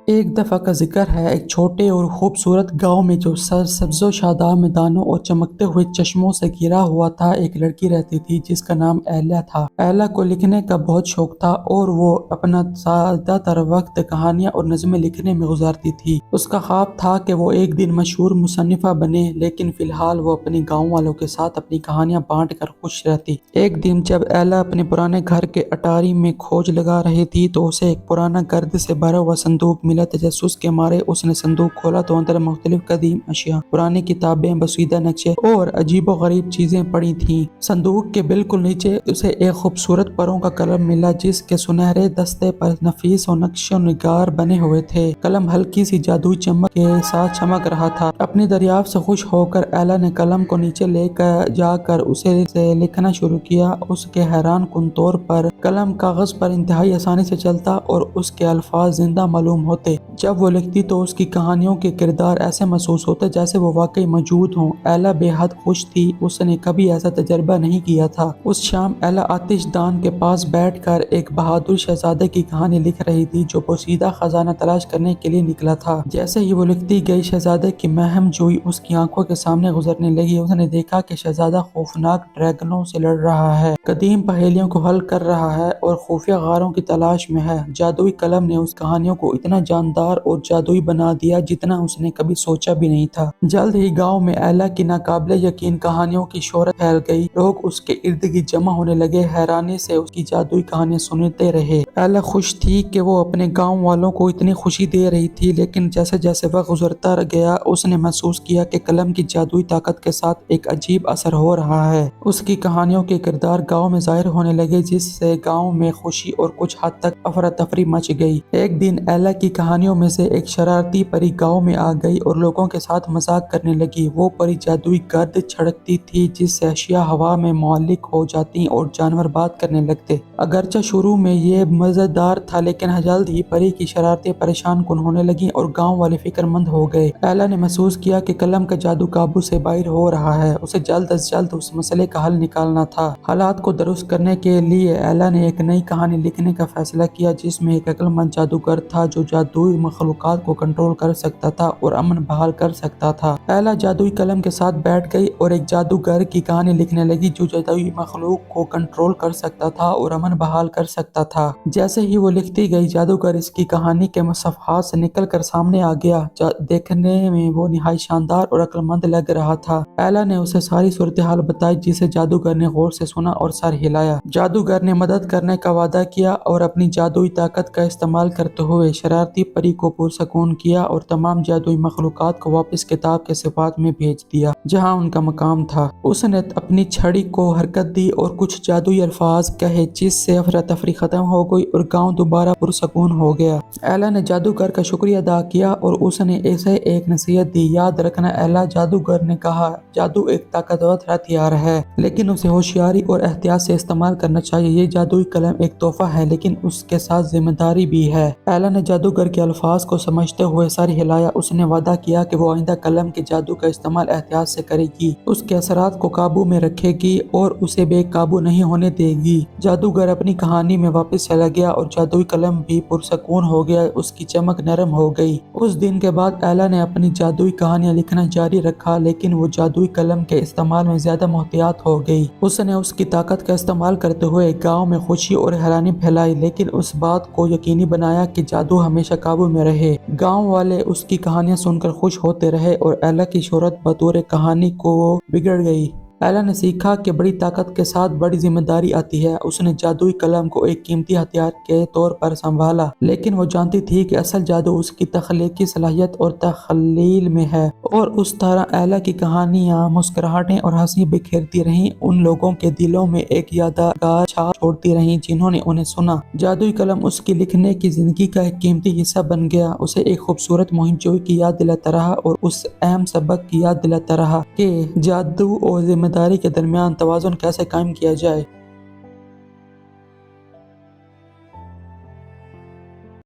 ایک دفعہ کا ذکر ہے، ایک چھوٹے اور خوبصورت گاؤں میں جو سرسبز و شاداب میدانوں اور چمکتے ہوئے چشموں سے گھرا ہوا تھا، ایک لڑکی رہتی تھی جس کا نام ایلا تھا۔ ایلا کو لکھنے کا بہت شوق تھا اور وہ اپنا زیادہ تر وقت کہانیاں اور نظمیں لکھنے میں گزارتی تھی۔ اس کا خواب تھا کہ وہ ایک دن مشہور مصنفہ بنے، لیکن فی الحال وہ اپنے گاؤں والوں کے ساتھ اپنی کہانیاں بانٹ کر خوش رہتی۔ ایک دن جب ایلا اپنے پرانے گھر کے اٹاری میں کھوج لگا رہی تھی تو اسے ایک پرانا گرد سے بھرا ہوا صندوق ملا۔ تجسس کے مارے اس نے صندوق کھولا تو اندر مختلف قدیم اشیاء، پرانی کتابیں، بسیدہ نقشے اور عجیب و غریب چیزیں پڑی تھیں۔ صندوق کے بالکل نیچے اسے ایک خوبصورت پروں کا قلم ملا جس کے سنہرے دستے پر نفیس و نقش و نگار بنے ہوئے تھے۔ قلم ہلکی سی جادوئی چمک کے ساتھ چمک رہا تھا۔ اپنی دریافت سے خوش ہو کر ایلا نے قلم کو نیچے لے جا کر اسے سے لکھنا شروع کیا۔ اس کے حیران کن طور پر قلم کاغذ پر انتہائی آسانی سے چلتا اور اس کے الفاظ زندہ معلوم ہوتے۔ جب وہ لکھتی تو اس کی کہانیوں کے کردار ایسے محسوس ہوتے جیسے وہ واقعی موجود ہوں۔ ایلا بے حد خوش تھی، اس نے کبھی ایسا تجربہ نہیں کیا تھا۔ اس شام ایلا آتش دان کے پاس بیٹھ کر ایک بہادر شہزادے کی کہانی لکھ رہی تھی جو پوشیدہ خزانہ تلاش کرنے کے لیے نکلا تھا۔ جیسے ہی وہ لکھتی گئی، شہزادے کی مہم جوئی اس کی آنکھوں کے سامنے گزرنے لگی۔ اس نے دیکھا کہ شہزادہ خوفناک ڈریگنوں سے لڑ رہا ہے، قدیم پہیلیوں کو حل کر رہا ہے اور خفیہ غاروں کی تلاش میں ہے۔ جادوئی قلم نے اس کہانیوں کو اتنا جاندار اور جادوئی بنا دیا جتنا اس نے کبھی سوچا بھی نہیں تھا۔ جلد ہی گاؤں میں ایلا کی ناقابل یقین کہانیوں کی شہرت پھیل گئی۔ لوگ اس کے ارد گرد جمع ہونے لگے، حیرانی سے اس کی جادوئی کہانیاں سنتے رہے۔ ایلا خوش تھی کہ وہ اپنے گاؤں والوں کو اتنی خوشی دے رہی تھی، لیکن جیسے جیسے وقت گزرتا گیا اس نے محسوس کیا کہ قلم کی جادوئی طاقت کے ساتھ ایک عجیب اثر ہو رہا ہے۔ اس کی کہانیوں کے کردار گاؤں میں ظاہر ہونے لگے جس سے گاؤں میں خوشی اور کچھ حد تک افراتفری مچ گئی۔ ایک دن ایلا کی کہانیوں میں سے ایک شرارتی پری گاؤں میں آ گئی اور لوگوں کے ساتھ مذاق کرنے لگی۔ وہ پری جادوئی گرد چھڑکتی تھی جس سے اشیاء ہوا میں معلق ہو جاتی اور جانور بات کرنے لگتے۔ اگرچہ شروع میں یہ مزیدار تھا، لیکن جلد ہی پری کی شرارتیں پریشان کن ہونے لگیں اور گاؤں والے فکر مند ہو گئے۔ ایلا نے محسوس کیا کہ قلم کا جادو قابو سے باہر ہو رہا ہے۔ اسے جلد از جلد اس مسئلے کا حل نکالنا تھا۔ حالات کو درست کرنے کے لیے ایلا نے ایک نئی کہانی لکھنے کا فیصلہ کیا جس میں ایک عقل مند جادوگر تھا جو جادوئی مخلوقات کو کنٹرول کر سکتا تھا اور امن بحال کر سکتا تھا۔ ایلا جادوئی قلم کے ساتھ بیٹھ گئی اور ایک جادوگر کی کہانی لکھنے لگی جو جادوئی مخلوق کو کنٹرول کر سکتا تھا اور امن بحال کر سکتا تھا۔ جیسے ہی وہ لکھتی گئی، جادوگر اس کی کہانی کے صفحات سے نکل کر سامنے آ گیا۔ دیکھنے میں وہ نہایت شاندار اور عقل مند لگ رہا تھا۔ ایلا نے اسے ساری صورتحال بتائی جسے جادوگر نے غور سے سنا اور سر ہلایا۔ جادوگر نے مدد کرنے کا وعدہ کیا اور اپنی جادوئی طاقت کا استعمال کرتے ہوئے شرارتی پری کو پرسکون کیا اور تمام جادوئی مخلوقات کو واپس کتاب کے صفحات میں بھیج دیا جہاں ان کا مقام تھا۔ اس نے اپنی چھڑی کو حرکت دی اور کچھ جادوئی الفاظ کہے جس سے افراتفری ختم ہو گئی اور گاؤں دوبارہ پرسکون ہو گیا۔ ایلا نے جادوگر کا شکریہ ادا کیا اور اس نے اسے ایک نصیحت دی، یاد رکھنا ایلا، جادوگر نے کہا، جادو ایک طاقتور ہتھیار ہے لیکن اسے ہوشیاری اور احتیاط سے استعمال کرنا چاہیے۔ یہ جادوئی قلم ایک تحفہ ہے لیکن اس کے ساتھ ذمہ داری بھی ہے۔ ایلا نے جادوگر کے الفاظ کو سمجھتے ہوئے سر ہلایا۔ اس نے وعدہ کیا کہ وہ آئندہ قلم کے جادو کا استعمال احتیاط سے کرے گی، اس کے اثرات کو قابو میں رکھے گی اور اسے بے قابو نہیں ہونے دے گی۔ جادوگر اپنی کہانی میں واپس چلا گیا اور جادوئی قلم بھی پرسکون ہو گیا، اس کی چمک نرم ہو گئی۔ اس دن کے بعد ایلا نے اپنی جادوئی کہانیاں لکھنا جاری رکھا، لیکن وہ جادوئی قلم کے استعمال میں زیادہ محتاط ہو گئی۔ اس نے اس کی طاقت کا استعمال کرتے ہوئے گاؤں میں خوشی اور حیرانی پھیلائی، لیکن اس بات کو یقینی بنایا کہ جادو ہمیشہ قابو میں رہے۔ گاؤں والے اس کی کہانیاں سن کر خوش ہوتے رہے اور ایلا کی شہرت بطور کہانی کو بگڑ گئی۔ ایلا نے سیکھا کہ بڑی طاقت کے ساتھ بڑی ذمہ داری آتی ہے۔ اس نے جادوئی قلم کو ایک قیمتی ہتھیار کے طور پر سنبھالا، لیکن وہ جانتی تھی کہ اصل جادو اس کی تخلیقی صلاحیت اور تخیل میں ہے۔ اور اس طرح ایلا کی کہانیاں مسکراہٹیں اور ہنسی بکھیرتی رہیں، ان لوگوں کے دلوں میں ایک یادگار چھاپ چھوڑتی رہیں جنہوں نے انہیں سنا۔ جادوئی قلم اس کی لکھنے کی زندگی کا ایک قیمتی حصہ بن گیا۔ اسے ایک خوبصورت مہم جوئی کی یاد دلاتا رہا اور اس اہم سبق کی یاد دلاتا رہا کہ جادو اور ذمہ داری کے درمیان توازن کیسے قائم کیا جائے۔